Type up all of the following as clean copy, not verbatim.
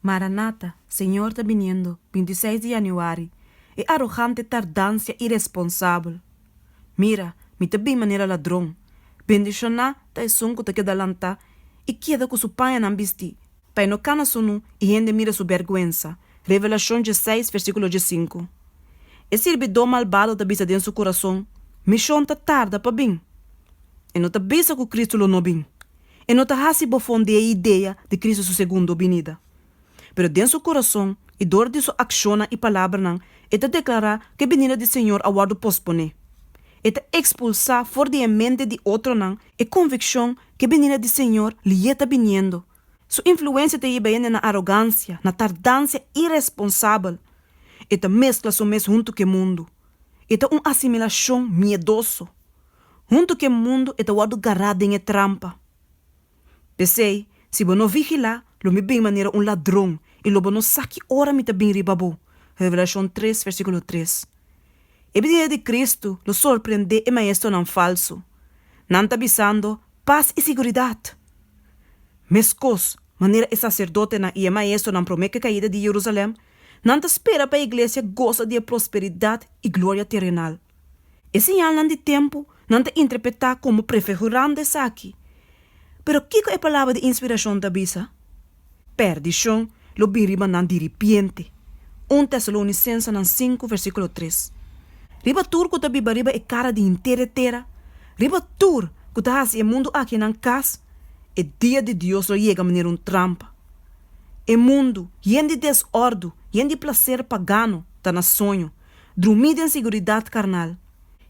Maranata, Senhor está vindo, 26 de januário. É arrogante tardância irresponsável. Mira, me tá bem maneira ladrão. Bendicionar, tá sonco tá que dalanta. E queda com su pai não visti. Pai no cana sunu e gente mira su vergüenza. Revelação 16, versículo 5. E servidor malvado tá bisa dentro su coração. Missão tá tarda pa bem. E não tá bisa com Cristo lo no bem. E não tá hasi bofonde a ideia de Cristo su segundo venida. Pero dentro do coração e dor de sua acciona e palavra não, é de declarar que a venida do Senhor aguardo pospone. É de expulsar fora de mente de outro não, é convicção que a venida do Senhor lhe está vindo. Sua influência te iba na arrogância, na tardância irresponsável. É de mescla sua mês junto com o mundo. É de uma assimilação miedoso. Junto com o mundo é de guardo garrado em trampa. Pensei, se você não vigilar, lo me bem maneira um ladrão e lobo não saque ora me tá bem ribabo. Revelação 3, versículo 3. E venida de Cristo lo surpreende e maestro não falso. Não tá avisando paz e seguridade. Mescos, maneira e sacerdote na e maestro não promete caída de Jerusalém, não tá espera para a igreja goza de prosperidade e glória terrenal. E sinal não de tempo, não tá interpretar como prefigurando essa aqui. Pero que é a palavra de inspiração da bisa? Perdição, lo biriba nan di ripiente. 1 Tessalonicenses 5, versículo 3. Riba turco ta biba riba e cara de inteira. Riba tur, que ta hasi e mundo aqui nan cas, e dia de Deus lo llega maneira trampa. E mundo, yen de desordo, yen de placer pagano, ta na sonho, dormida em seguridade carnal.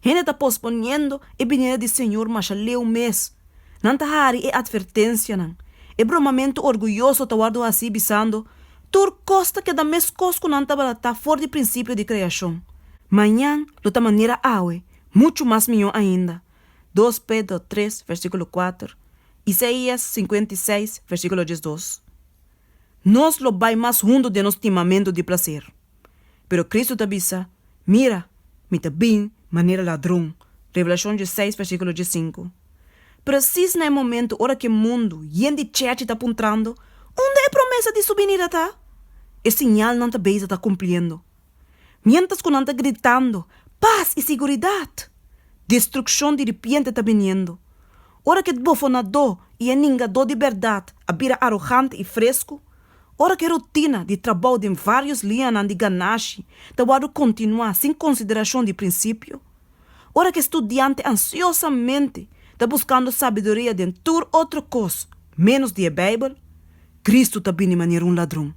Hene ta posponendo e vinda de Senhor machaleu mês. Não ta hari e advertência nan. E bromamento orgulhoso ta guardo assim bisando, tur costa que da mes cosco não ta balata fora de princípio de criação. Manhã, lo ta maneira aue, muito mais melhor ainda. 2 Pedro 3, versículo 4. Isaías 56, versículo 12. Nós lo vai mais junto de nosso timamento de prazer. Pero Cristo ta bisa, mira, me ta bem maneira ladrão. Revelação 16, versículo 5. Preciso no momento, ora que o mundo, e de church está apontando, onde é a promessa de subir e tá? É sinal não está bem, está cumprindo. Mientras que não está gritando, paz e seguridade. Destruição de repente está vindo. Ora que bofonador e eningador de verdade, a bira arrogante e fresco, ora que rotina de trabalho de vários lianas de ganache, está guardo continuar sem consideração de princípio. Ora que estudante ansiosamente está buscando sabedoria de tudo outra coisa, menos de a Bíblia, Cristo está bem de maneira ladrão.